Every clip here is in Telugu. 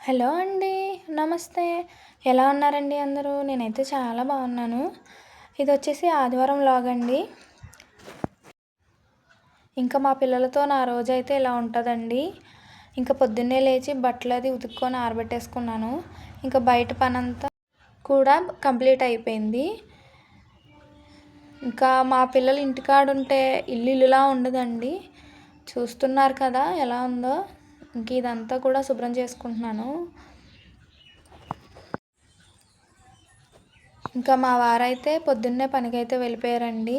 హలో అండి. నమస్తే. ఎలా ఉన్నారండి అందరూ? నేనైతే చాలా బాగున్నాను. ఇదొచ్చేసి ఆదివారం వ్లాగ్ అండి. ఇంకా మా పిల్లలతో నా రోజైతే ఇలా ఉంటుందండి. ఇంకా పొద్దున్నే లేచి బట్టలు అది ఉతుక్కొని ఆరబెట్టేసుకున్నాను. ఇంకా బయట పనంతా కూడా కంప్లీట్ అయిపోయింది. ఇంకా మా పిల్లలు ఇంటికాడుంటే ఇల్లులా ఉండదండి. చూస్తున్నారు కదా ఎలా ఉందో. ఇంక ఇదంతా కూడా శుభ్రం చేసుకుంటున్నాను. ఇంకా మా వారైతే పొద్దున్నే పనికైతే వెళ్ళిపోయారండి.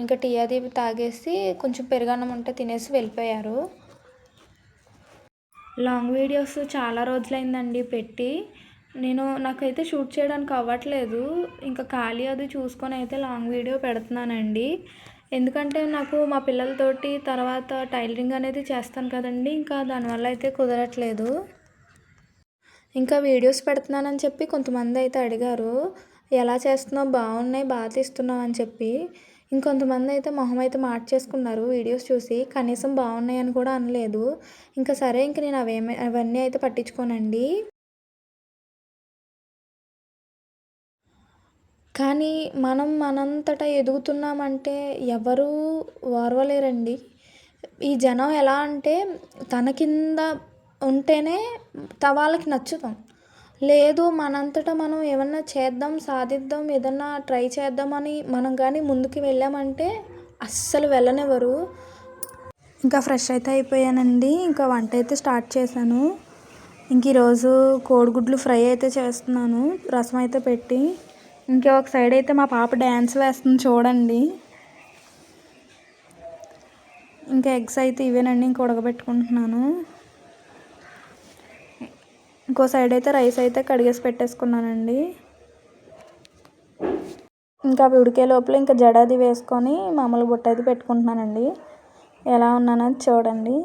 ఇంకా టీ అది తాగేసి కొంచెం పెరుగన్నం ఉంటే తినేసి వెళ్ళిపోయారు. లాంగ్ వీడియోస్ చాలా రోజులైందండి పెట్టి. నాకైతే షూట్ చేయడానికి అవ్వట్లేదు. ఇంకా ఖాళీ అది చూసుకొని అయితే లాంగ్ వీడియో పెడుతున్నానండి. ఎందుకంటే నాకు మా పిల్లలతోటి తర్వాత టైలరింగ్ అనేది చేస్తాను కదండి. ఇంకా దానివల్ల అయితే కుదరట్లేదు. ఇంకా వీడియోస్ పెడుతున్నానని చెప్పి కొంతమంది అయితే అడిగారు, ఎలా చేస్తున్నావు, బాగున్నాయి, బాగా తీస్తున్నావు అని చెప్పి. ఇంకొంతమంది అయితే మొహం అయితే మార్చేసుకున్నారు వీడియోస్ చూసి. కనీసం బాగున్నాయని కూడా అనలేదు. ఇంకా సరే ఇంక నేను అవన్నీ అయితే పట్టించుకోనండి. కానీ మనంతటా ఎదుగుతున్నామంటే ఎవరూ ఓర్వలేరండి. ఈ జనం ఎలా అంటే తన కింద ఉంటేనే వాళ్ళకి నచ్చుతాం. లేదు మనంతటా మనం ఏమన్నా చేద్దాం, సాధిద్దాం, ఏదన్నా ట్రై చేద్దామని మనం కానీ ముందుకు వెళ్ళామంటే అస్సలు వెళ్ళనివ్వరు. ఇంకా ఫ్రెష్ అయితే అయిపోయానండి. ఇంకా వంట అయితే స్టార్ట్ చేశాను. ఇంక ఈరోజు కోడిగుడ్లు ఫ్రై అయితే చేస్తున్నాను, రసం అయితే పెట్టి. ఇంకా ఒక సైడ్ అయితే మా పాప డ్యాన్స్ వేస్తుంది చూడండి. ఇంకా ఎగ్స్ అయితే ఇవేనండి, ఇంక ఉడకబెట్టుకుంటున్నాను. ఇంకో సైడ్ అయితే రైస్ అయితే కడిగేసి పెట్టేసుకున్నానండి. ఇంకా అవి ఉడికే లోపల ఇంకా జడాది వేసుకొని మామూలు బుట్ట అయితే పెట్టుకుంటున్నానండి. ఎలా ఉన్నానని చూడండి.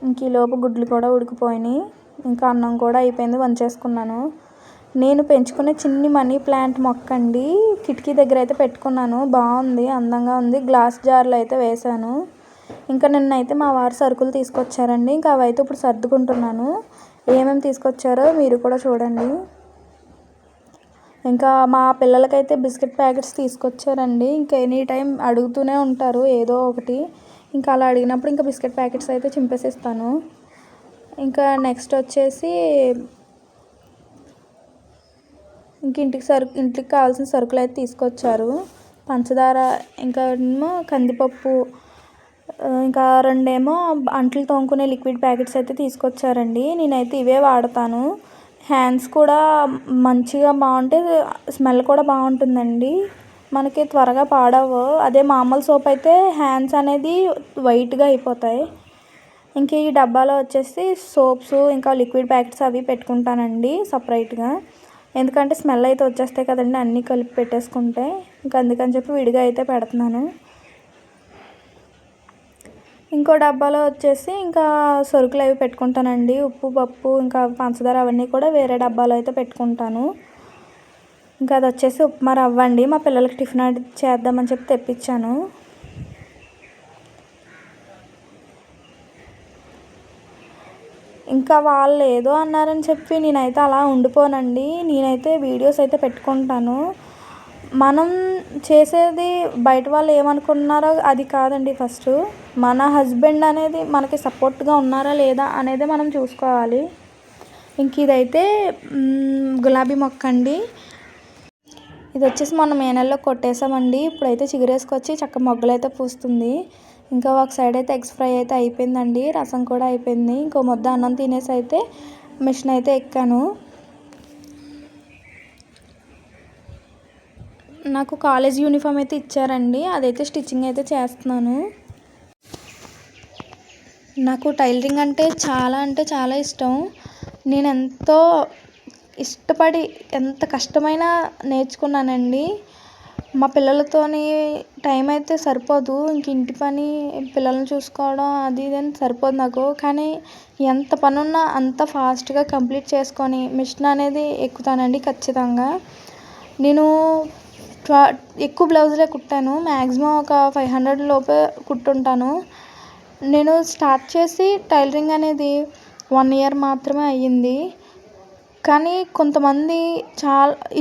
ఇంక ఈలోపు గుడ్లు కూడా ఉడికిపోయినాయి. ఇంకా అన్నం కూడా అయిపోయింది, వంచేసుకున్నాను. నేను పెంచుకునే చిన్ని మనీ ప్లాంట్ మొక్క అండి. కిటికీ దగ్గర అయితే పెట్టుకున్నాను. బాగుంది, అందంగా ఉంది. గ్లాస్ జార్లో అయితే వేశాను. ఇంకా నిన్నైతే మా వారు సరుకులు తీసుకొచ్చారండి. ఇంకా అవైతే ఇప్పుడు సర్దుకుంటున్నాను. ఏమేమి తీసుకొచ్చారో మీరు కూడా చూడండి. ఇంకా మా పిల్లలకైతే బిస్కెట్ ప్యాకెట్స్ తీసుకొచ్చారండి. ఇంకా ఎనీ టైం అడుగుతూనే ఉంటారు ఏదో ఒకటి. ఇంకా అలా అడిగినప్పుడు ఇంకా బిస్కెట్ ప్యాకెట్స్ అయితే చింపేసిస్తాను. ఇంకా నెక్స్ట్ వచ్చేసి ఇంక ఇంటికి కావాల్సిన సరుకులు అయితే తీసుకొచ్చారు. పంచదార, ఇంకా ఏమో కందిపప్పు, ఇంకా రెండేమో అంట్లు తోముకునే లిక్విడ్ ప్యాకెట్స్ అయితే తీసుకొచ్చారండి. నేనైతే ఇవే వాడతాను. హ్యాండ్స్ కూడా మంచిగా బాగుంటే స్మెల్ కూడా బాగుంటుందండి. మనకి త్వరగా పాడవు. అదే మామూలు సోప్ అయితే హ్యాండ్స్ అనేది వైట్గా అయిపోతాయి. ఇంక ఈ డబ్బాలో వచ్చేసి సోప్స్, ఇంకా లిక్విడ్ ప్యాకెట్స్ అవి పెట్టుకుంటానండి సపరేట్గా. ఎందుకంటే స్మెల్ అయితే వచ్చేస్తాయి కదండి అన్నీ కలిపి పెట్టేసుకుంటే. ఇంకా అందుకని చెప్పి విడిగా అయితే పెడుతున్నాను. ఇంకో డబ్బాలో వచ్చేసి ఇంకా సరుకులు అవి పెట్టుకుంటానండి. ఉప్పు, పప్పు, ఇంకా పంచదార అవన్నీ కూడా వేరే డబ్బాలో అయితే పెట్టుకుంటాను. ఇంకా అది వచ్చేసి ఉప్మా రవ్వ అండి. మా పిల్లలకి టిఫిన్ చేద్దామని చెప్పి తెప్పించాను. ఇంకా వాళ్ళు ఏదో అన్నారని చెప్పి నేనైతే అలా ఉండిపోనండి. నేనైతే వీడియోస్ అయితే పెట్టుకుంటాను. మనం చేసేది బయట వాళ్ళు ఏమనుకుంటున్నారో అది కాదండి. ఫస్ట్ మన హస్బెండ్ అనేది మనకి సపోర్ట్గా ఉన్నారా లేదా అనేది మనం చూసుకోవాలి. ఇంక ఇదైతే గులాబీ మొక్క అండి. ఇది వచ్చేసి మొన్న మే నెలలో కొట్టేసామండి. ఇప్పుడైతే చిగురేసుకొచ్చి చక్క మొగ్గలు అయితే పూస్తుంది. ఇంకా ఒక సైడ్ అయితే ఎగ్స్ ఫ్రై అయితే అయిపోయిందండి. రసం కూడా అయిపోయింది. ఇంకో ముద్ద అన్నం తినేసి అయితే మిషన్ అయితే ఎక్కాను. నాకు కాలేజ్ యూనిఫామ్ అయితే ఇచ్చారండి. అదైతే స్టిచ్చింగ్ అయితే చేస్తున్నాను. నాకు టైలరింగ్ అంటే చాలా ఇష్టం. నేను ఎంతో ఇష్టపడి ఎంత కష్టమైనా నేర్చుకున్నానండి. మా పిల్లలతోని టైం అయితే సరిపోదు. ఇంక ఇంటి పని, పిల్లల్ని చూసుకోవడం అది ఇది అని సరిపోదు నాకు. కానీ ఎంత పని ఉన్నా అంత ఫాస్ట్గా కంప్లీట్ చేసుకొని మిషన్ అనేది ఎక్కుతానండి ఖచ్చితంగా. నేను ఎక్కువ బ్లౌజులే కుట్టాను. మ్యాక్సిమం ఒక 500 లోపే కుట్టుంటాను. నేను స్టార్ట్ చేసి టైలరింగ్ అనేది 1 ఇయర్ మాత్రమే అయ్యింది. కానీ కొంతమంది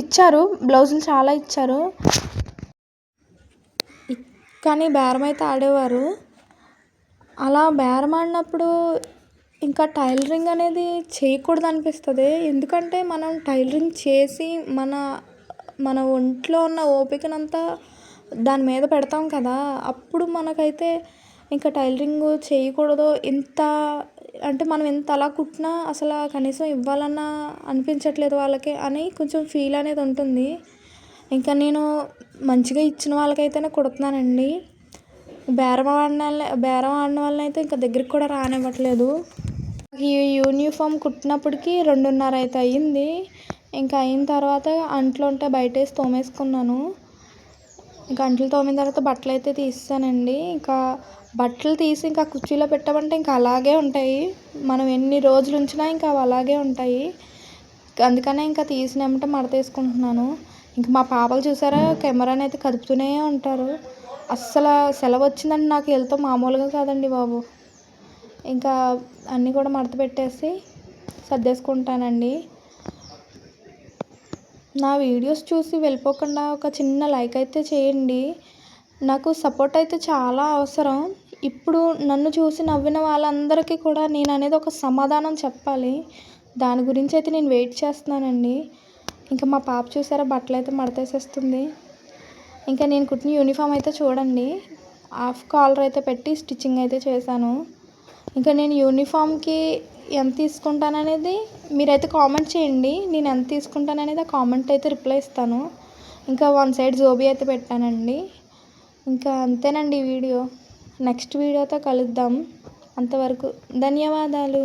ఇచ్చారు, బ్లౌజులు చాలా ఇచ్చారు. కానీ బేరమైతే ఆడేవారు. అలా బేరమాడినప్పుడు ఇంకా టైలరింగ్ అనేది చేయకూడదనిపిస్తది. ఎందుకంటే మనం టైలరింగ్ చేసి మన ఒంట్లో ఉన్న ఓపికనంతా దాని మీద పెడతాం కదా! అప్పుడు మనకైతే ఇంకా టైలరింగు చేయకూడదు. అంటే మనం ఎంత అలా కుట్టినా అసల కనీసం ఇవ్వాలన్నా అనిపించట్లేదు వాళ్ళకి అని కొంచెం ఫీల్ అనేది ఉంటుంది. ఇంకా నేను మంచిగా ఇచ్చిన వాళ్ళకైతేనే కుడుతున్నానండి. బేరం ఆడిన వాళ్ళనైతే ఇంకా దగ్గరికి కూడా రానివ్వట్లేదు. ఈ యూనిఫామ్ కుట్టినప్పటికి 2:30 అయితే అయ్యింది. ఇంకా అయిన తర్వాత అంట్లు ఉంటే బయటేసి తోమేసుకున్నాను. ఇంకా అంట్లు తోమిన తర్వాత బట్టలైతే తీసేసానండి. ఇంకా బట్టలు తీసి ఇంకా కుర్చీలో పెట్టామంటే ఇంకా అలాగే ఉంటాయి. మనం ఎన్ని రోజులు ఉంచినా ఇంకా అవి అలాగే ఉంటాయి. అందుకనే ఇంకా తీసినెమ్మటే మడతేసుకుంటున్నాను. ఇంక మా పాపలు చూసారా, కెమెరానైతే కదుపుతూనే ఉంటారు. అస్సలు సెలవొచ్చిందంటే నాకు వీళ్ళతో మామూలుగా కాదండి బాబు. ఇంకా అన్నీ కూడా మడత పెట్టేసి సర్దేసుకుంటానండి. నా వీడియోస్ చూసి వెళ్ళిపోకుండా ఒక చిన్న లైక్ అయితే చేయండి. నాకు సపోర్ట్ అయితే చాలా అవసరం. ఇప్పుడు నన్ను చూసి నవ్విన వాళ్ళందరికీ కూడా నేననేది ఒక సమాధానం చెప్పాలి. దాని గురించి అయితే నేను వెయిట్ చేస్తున్నానండి. ఇంకా మా పాప చూసారా, బట్టలైతే మడతేసేస్తుంది. ఇంకా నేను కుట్టిన యూనిఫామ్ అయితే చూడండి, హాఫ్ కాలర్ అయితే పెట్టి స్టిచ్చింగ్ అయితే చేశాను. ఇంకా నేను యూనిఫామ్కి ఎంత తీసుకుంటాననేది మీరైతే కామెంట్ చేయండి. నేను ఎంత తీసుకుంటాననేది ఆ కామెంట్ అయితే రిప్లై ఇస్తాను. ఇంకా 1 సైడ్ జోబీ అయితే పెట్టానండి. ఇంకా అంతేనండి ఈ వీడియో. నెక్స్ట్ వీడియోతో కలుద్దాం. అంతవరకు ధన్యవాదాలు.